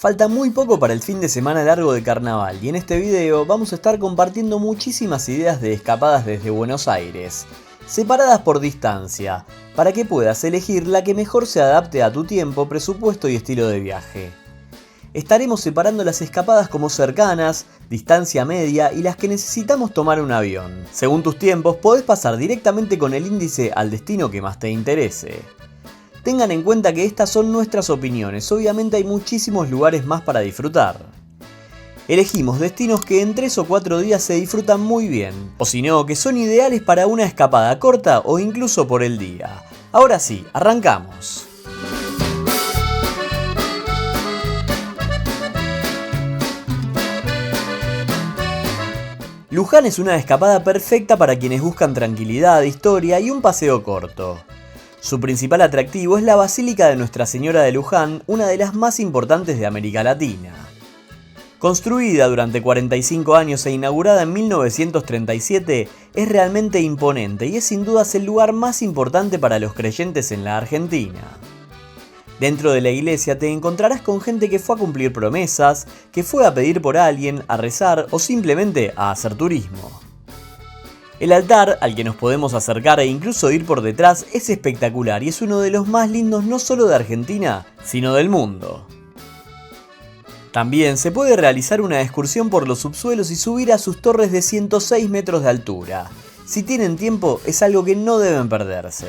Falta muy poco para el fin de semana largo de carnaval y en este video vamos a estar compartiendo muchísimas ideas de escapadas desde Buenos Aires, separadas por distancia, para que puedas elegir la que mejor se adapte a tu tiempo, presupuesto y estilo de viaje. Estaremos separando las escapadas como cercanas, distancia media y las que necesitamos tomar un avión. Según tus tiempos, podés pasar directamente con el índice al destino que más te interese. Tengan en cuenta que estas son nuestras opiniones, obviamente hay muchísimos lugares más para disfrutar. Elegimos destinos que en 3 o 4 días se disfrutan muy bien, o si no, que son ideales para una escapada corta o incluso por el día. Ahora sí, arrancamos. Luján es una escapada perfecta para quienes buscan tranquilidad, historia y un paseo corto. Su principal atractivo es la Basílica de Nuestra Señora de Luján, una de las más importantes de América Latina. Construida durante 45 años e inaugurada en 1937, es realmente imponente y es sin dudas el lugar más importante para los creyentes en la Argentina. Dentro de la iglesia te encontrarás con gente que fue a cumplir promesas, que fue a pedir por alguien, a rezar o simplemente a hacer turismo. El altar, al que nos podemos acercar e incluso ir por detrás, es espectacular y es uno de los más lindos no solo de Argentina, sino del mundo. También se puede realizar una excursión por los subsuelos y subir a sus torres de 106 metros de altura. Si tienen tiempo, es algo que no deben perderse.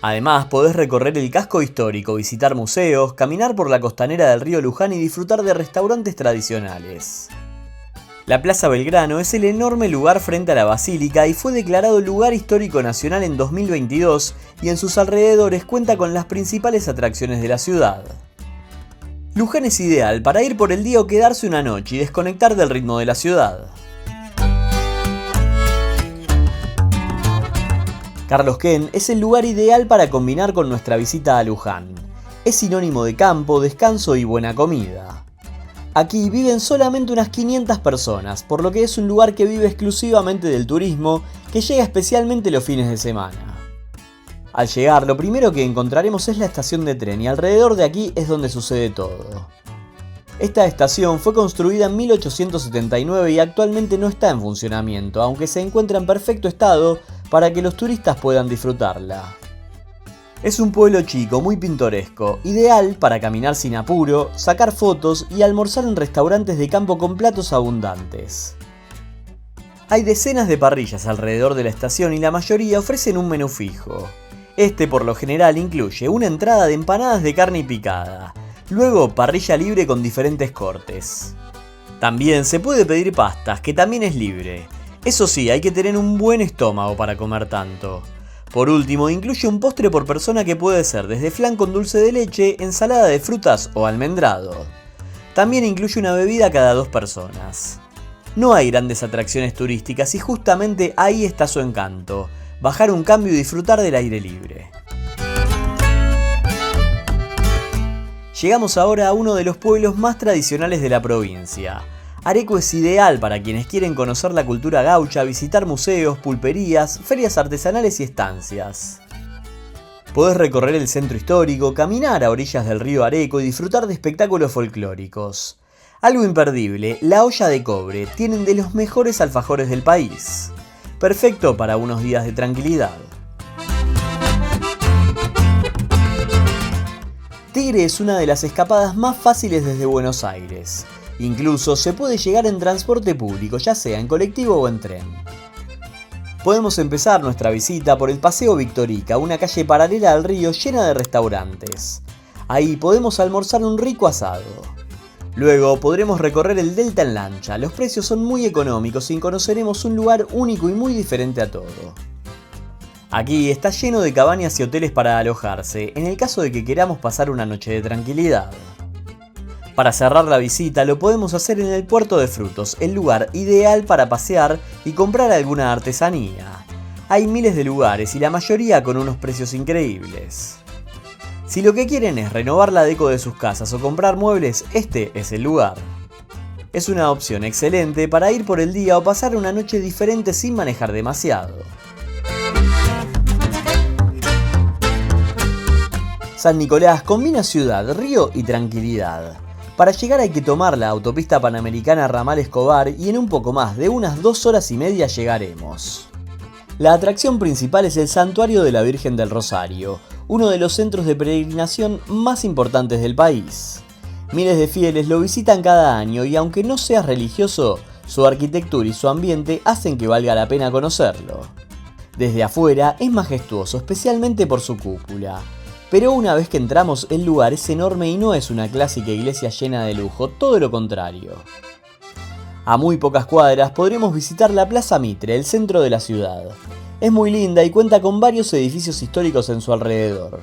Además, podés recorrer el casco histórico, visitar museos, caminar por la costanera del río Luján y disfrutar de restaurantes tradicionales. La Plaza Belgrano es el enorme lugar frente a la Basílica y fue declarado Lugar Histórico Nacional en 2022 y en sus alrededores cuenta con las principales atracciones de la ciudad. Luján es ideal para ir por el día o quedarse una noche y desconectar del ritmo de la ciudad. Carlos Ken es el lugar ideal para combinar con nuestra visita a Luján. Es sinónimo de campo, descanso y buena comida. Aquí viven solamente unas 500 personas, por lo que es un lugar que vive exclusivamente del turismo, que llega especialmente los fines de semana. Al llegar, lo primero que encontraremos es la estación de tren y alrededor de aquí es donde sucede todo. Esta estación fue construida en 1879 y actualmente no está en funcionamiento, aunque se encuentra en perfecto estado para que los turistas puedan disfrutarla. Es un pueblo chico, muy pintoresco, ideal para caminar sin apuro, sacar fotos y almorzar en restaurantes de campo con platos abundantes. Hay decenas de parrillas alrededor de la estación y la mayoría ofrecen un menú fijo. Este por lo general incluye una entrada de empanadas de carne picada, luego parrilla libre con diferentes cortes. También se puede pedir pastas, que también es libre. Eso sí, hay que tener un buen estómago para comer tanto. Por último, incluye un postre por persona que puede ser desde flan con dulce de leche, ensalada de frutas o almendrado. También incluye una bebida cada 2 personas. No hay grandes atracciones turísticas y justamente ahí está su encanto, bajar un cambio y disfrutar del aire libre. Llegamos ahora a uno de los pueblos más tradicionales de la provincia. Areco es ideal para quienes quieren conocer la cultura gaucha, visitar museos, pulperías, ferias artesanales y estancias. Podés recorrer el centro histórico, caminar a orillas del río Areco y disfrutar de espectáculos folclóricos. Algo imperdible, la olla de cobre, tienen de los mejores alfajores del país. Perfecto para unos días de tranquilidad. Tigre es una de las escapadas más fáciles desde Buenos Aires. Incluso se puede llegar en transporte público, ya sea en colectivo o en tren. Podemos empezar nuestra visita por el Paseo Victorica, una calle paralela al río llena de restaurantes. Ahí podemos almorzar un rico asado. Luego podremos recorrer el Delta en lancha, los precios son muy económicos y conoceremos un lugar único y muy diferente a todo. Aquí está lleno de cabañas y hoteles para alojarse, en el caso de que queramos pasar una noche de tranquilidad. Para cerrar la visita lo podemos hacer en el Puerto de Frutos, el lugar ideal para pasear y comprar alguna artesanía. Hay miles de lugares y la mayoría con unos precios increíbles. Si lo que quieren es renovar la deco de sus casas o comprar muebles, este es el lugar. Es una opción excelente para ir por el día o pasar una noche diferente sin manejar demasiado. San Nicolás combina ciudad, río y tranquilidad. Para llegar hay que tomar la autopista panamericana Ramal Escobar y en un poco más de unas 2 horas y media llegaremos. La atracción principal es el Santuario de la Virgen del Rosario, uno de los centros de peregrinación más importantes del país. Miles de fieles lo visitan cada año y aunque no seas religioso, su arquitectura y su ambiente hacen que valga la pena conocerlo. Desde afuera es majestuoso, especialmente por su cúpula. Pero una vez que entramos, el lugar es enorme y no es una clásica iglesia llena de lujo, todo lo contrario. A muy pocas cuadras podremos visitar la Plaza Mitre, el centro de la ciudad. Es muy linda y cuenta con varios edificios históricos en su alrededor.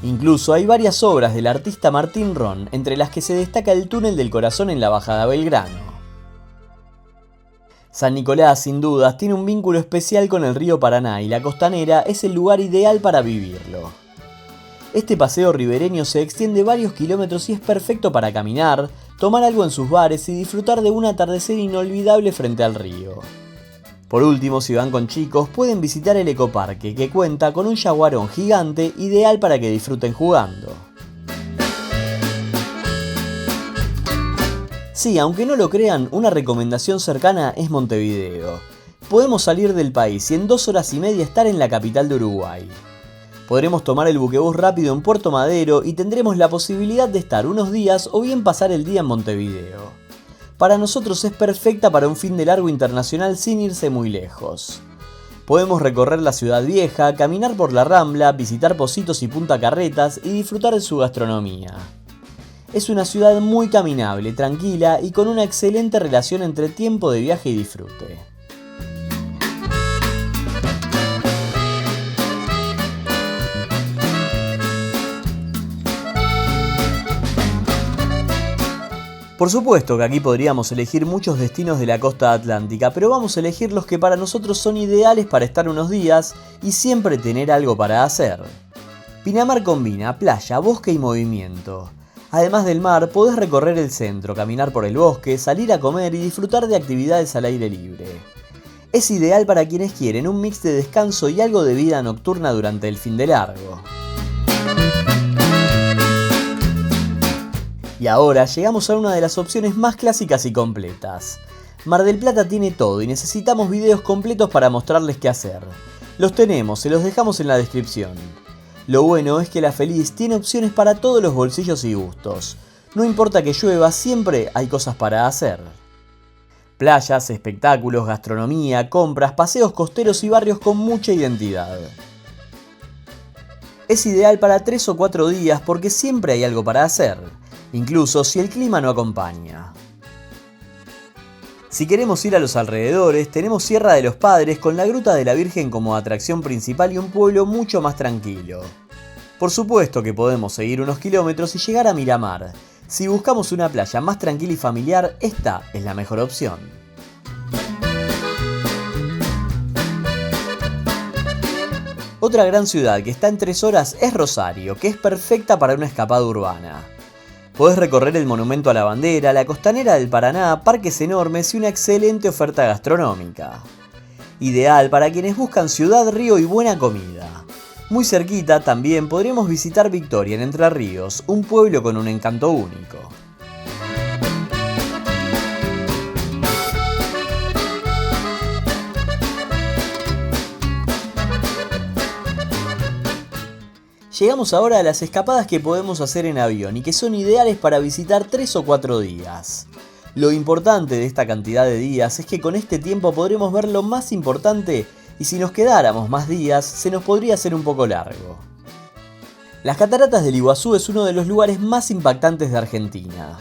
Incluso hay varias obras del artista Martín Ron, entre las que se destaca el túnel del corazón en la bajada a Belgrano. San Nicolás, sin dudas, tiene un vínculo especial con el río Paraná y la costanera es el lugar ideal para vivirlo. Este paseo ribereño se extiende varios kilómetros y es perfecto para caminar, tomar algo en sus bares y disfrutar de un atardecer inolvidable frente al río. Por último, si van con chicos, pueden visitar el ecoparque, que cuenta con un yaguarón gigante ideal para que disfruten jugando. Sí, aunque no lo crean, una recomendación cercana es Montevideo. Podemos salir del país y en 2 horas y media estar en la capital de Uruguay. Podremos tomar el buquebús rápido en Puerto Madero y tendremos la posibilidad de estar unos días o bien pasar el día en Montevideo. Para nosotros es perfecta para un fin de largo internacional sin irse muy lejos. Podemos recorrer la ciudad vieja, caminar por la Rambla, visitar Pocitos y Punta Carretas y disfrutar de su gastronomía. Es una ciudad muy caminable, tranquila y con una excelente relación entre tiempo de viaje y disfrute. Por supuesto que aquí podríamos elegir muchos destinos de la costa atlántica, pero vamos a elegir los que para nosotros son ideales para estar unos días y siempre tener algo para hacer. Pinamar combina playa, bosque y movimiento. Además del mar, podés recorrer el centro, caminar por el bosque, salir a comer y disfrutar de actividades al aire libre. Es ideal para quienes quieren un mix de descanso y algo de vida nocturna durante el fin de largo. Y ahora llegamos a una de las opciones más clásicas y completas. Mar del Plata tiene todo y necesitamos videos completos para mostrarles qué hacer. Los tenemos, se los dejamos en la descripción. Lo bueno es que La Feliz tiene opciones para todos los bolsillos y gustos. No importa que llueva, siempre hay cosas para hacer. Playas, espectáculos, gastronomía, compras, paseos costeros y barrios con mucha identidad. Es ideal para 3 o 4 días porque siempre hay algo para hacer, incluso si el clima no acompaña. Si queremos ir a los alrededores, tenemos Sierra de los Padres con la Gruta de la Virgen como atracción principal y un pueblo mucho más tranquilo. Por supuesto que podemos seguir unos kilómetros y llegar a Miramar. Si buscamos una playa más tranquila y familiar, esta es la mejor opción. Otra gran ciudad que está en 3 horas es Rosario, que es perfecta para una escapada urbana. Podés recorrer el Monumento a la Bandera, la Costanera del Paraná, parques enormes y una excelente oferta gastronómica. Ideal para quienes buscan ciudad, río y buena comida. Muy cerquita también podremos visitar Victoria en Entre Ríos, un pueblo con un encanto único. Llegamos ahora a las escapadas que podemos hacer en avión y que son ideales para visitar 3 o 4 días. Lo importante de esta cantidad de días es que con este tiempo podremos ver lo más importante y si nos quedáramos más días se nos podría hacer un poco largo. Las cataratas del Iguazú es uno de los lugares más impactantes de Argentina.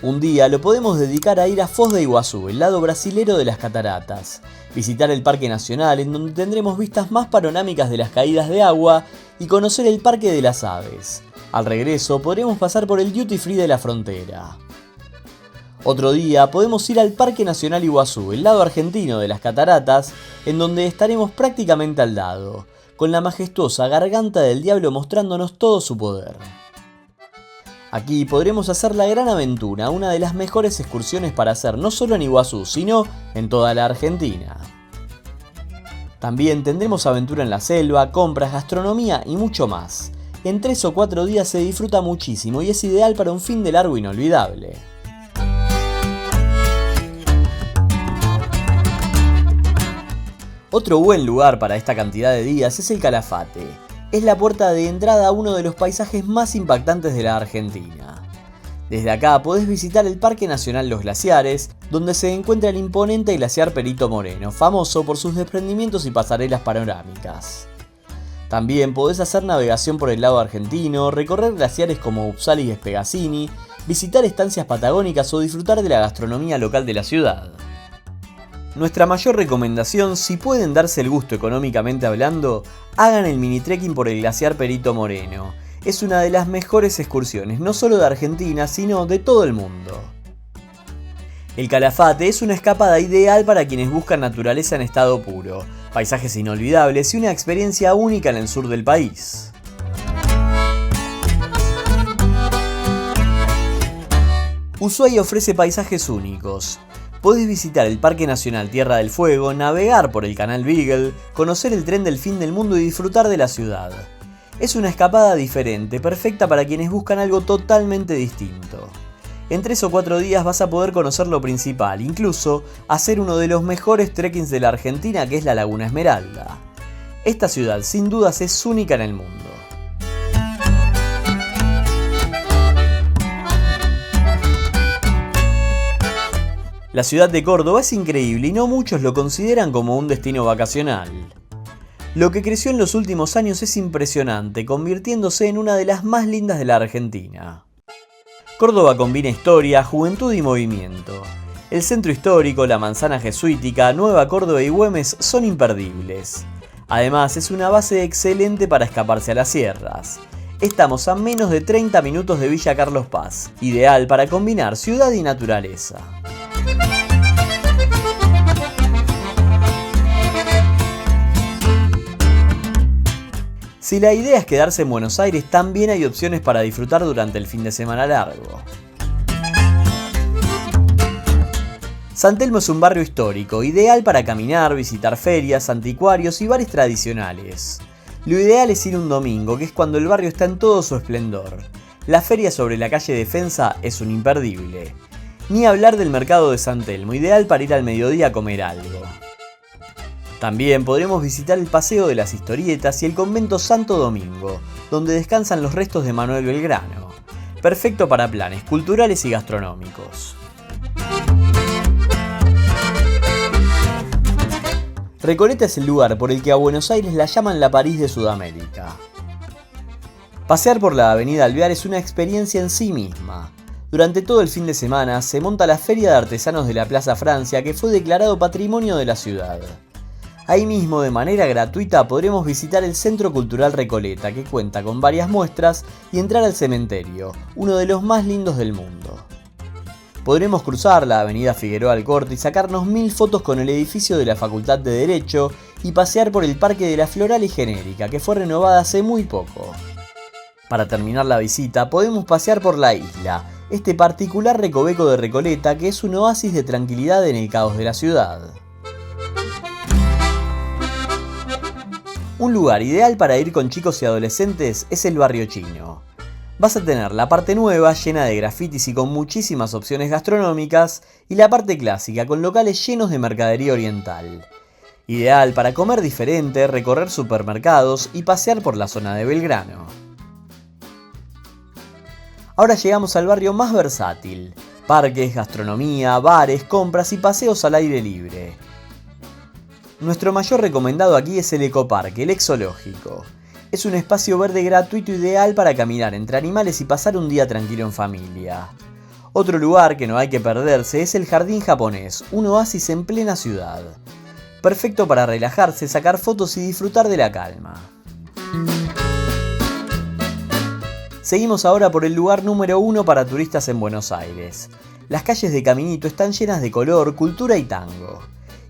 Un día lo podemos dedicar a ir a Foz de Iguazú, el lado brasilero de las cataratas, visitar el Parque Nacional en donde tendremos vistas más panorámicas de las caídas de agua y conocer el Parque de las Aves. Al regreso podremos pasar por el Duty Free de la frontera. Otro día podemos ir al Parque Nacional Iguazú, el lado argentino de las cataratas, en donde estaremos prácticamente al lado, con la majestuosa Garganta del Diablo mostrándonos todo su poder. Aquí podremos hacer la Gran Aventura, una de las mejores excursiones para hacer no solo en Iguazú, sino en toda la Argentina. También tendremos aventura en la selva, compras, gastronomía y mucho más. En 3 o 4 días se disfruta muchísimo y es ideal para un fin de largo inolvidable. Otro buen lugar para esta cantidad de días es el Calafate. Es la puerta de entrada a uno de los paisajes más impactantes de la Argentina. Desde acá podés visitar el Parque Nacional Los Glaciares, donde se encuentra el imponente glaciar Perito Moreno, famoso por sus desprendimientos y pasarelas panorámicas. También podés hacer navegación por el lado argentino, recorrer glaciares como Upsala y Spegazzini, visitar estancias patagónicas o disfrutar de la gastronomía local de la ciudad. Nuestra mayor recomendación, si pueden darse el gusto económicamente hablando, hagan el mini trekking por el glaciar Perito Moreno. Es una de las mejores excursiones, no solo de Argentina, sino de todo el mundo. El Calafate es una escapada ideal para quienes buscan naturaleza en estado puro, paisajes inolvidables y una experiencia única en el sur del país. Ushuaia ofrece paisajes únicos. Podés visitar el Parque Nacional Tierra del Fuego, navegar por el Canal Beagle, conocer el tren del fin del mundo y disfrutar de la ciudad. Es una escapada diferente, perfecta para quienes buscan algo totalmente distinto. En 3 o 4 días vas a poder conocer lo principal, incluso hacer uno de los mejores trekkings de la Argentina, que es la Laguna Esmeralda. Esta ciudad sin dudas es única en el mundo. La ciudad de Córdoba es increíble y no muchos lo consideran como un destino vacacional. Lo que creció en los últimos años es impresionante, convirtiéndose en una de las más lindas de la Argentina. Córdoba combina historia, juventud y movimiento. El centro histórico, la manzana jesuítica, Nueva Córdoba y Güemes son imperdibles. Además, es una base excelente para escaparse a las sierras. Estamos a menos de 30 minutos de Villa Carlos Paz, ideal para combinar ciudad y naturaleza. Si la idea es quedarse en Buenos Aires, también hay opciones para disfrutar durante el fin de semana largo. San Telmo es un barrio histórico, ideal para caminar, visitar ferias, anticuarios y bares tradicionales. Lo ideal es ir un domingo, que es cuando el barrio está en todo su esplendor. La feria sobre la calle Defensa es un imperdible. Ni hablar del mercado de San Telmo, ideal para ir al mediodía a comer algo. También podremos visitar el Paseo de las Historietas y el Convento Santo Domingo, donde descansan los restos de Manuel Belgrano. Perfecto para planes culturales y gastronómicos. Recoleta es el lugar por el que a Buenos Aires la llaman la París de Sudamérica. Pasear por la avenida Alvear es una experiencia en sí misma. Durante todo el fin de semana se monta la Feria de Artesanos de la Plaza Francia, que fue declarado Patrimonio de la ciudad. Ahí mismo, de manera gratuita, podremos visitar el Centro Cultural Recoleta, que cuenta con varias muestras, y entrar al cementerio, uno de los más lindos del mundo. Podremos cruzar la avenida Figueroa Alcorta y sacarnos 1000 fotos con el edificio de la Facultad de Derecho y pasear por el Parque de la Floral y Genérica, que fue renovada hace muy poco. Para terminar la visita, podemos pasear por la isla, este particular recoveco de Recoleta que es un oasis de tranquilidad en el caos de la ciudad. Un lugar ideal para ir con chicos y adolescentes es el Barrio Chino. Vas a tener la parte nueva, llena de grafitis y con muchísimas opciones gastronómicas, y la parte clásica, con locales llenos de mercadería oriental. Ideal para comer diferente, recorrer supermercados y pasear por la zona de Belgrano. Ahora llegamos al barrio más versátil. Parques, gastronomía, bares, compras y paseos al aire libre. Nuestro mayor recomendado aquí es el Ecoparque, el Exológico. Es un espacio verde gratuito ideal para caminar entre animales y pasar un día tranquilo en familia. Otro lugar que no hay que perderse es el Jardín Japonés, un oasis en plena ciudad. Perfecto para relajarse, sacar fotos y disfrutar de la calma. Seguimos ahora por el lugar número 1 para turistas en Buenos Aires. Las calles de Caminito están llenas de color, cultura y tango.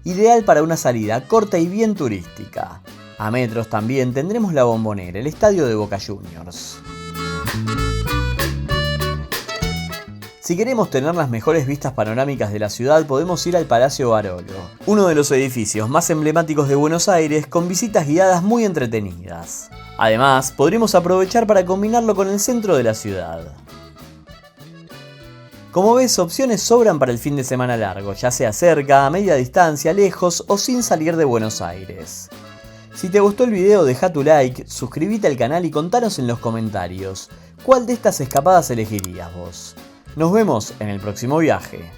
Ideal para una salida corta y bien turística. A metros también tendremos la Bombonera, el estadio de Boca Juniors. Si queremos tener las mejores vistas panorámicas de la ciudad, podemos ir al Palacio Barolo, uno de los edificios más emblemáticos de Buenos Aires, con visitas guiadas muy entretenidas. Además, podremos aprovechar para combinarlo con el centro de la ciudad. Como ves, opciones sobran para el fin de semana largo, ya sea cerca, a media distancia, lejos o sin salir de Buenos Aires. Si te gustó el video, deja tu like, suscríbete al canal y contanos en los comentarios cuál de estas escapadas elegirías vos. Nos vemos en el próximo viaje.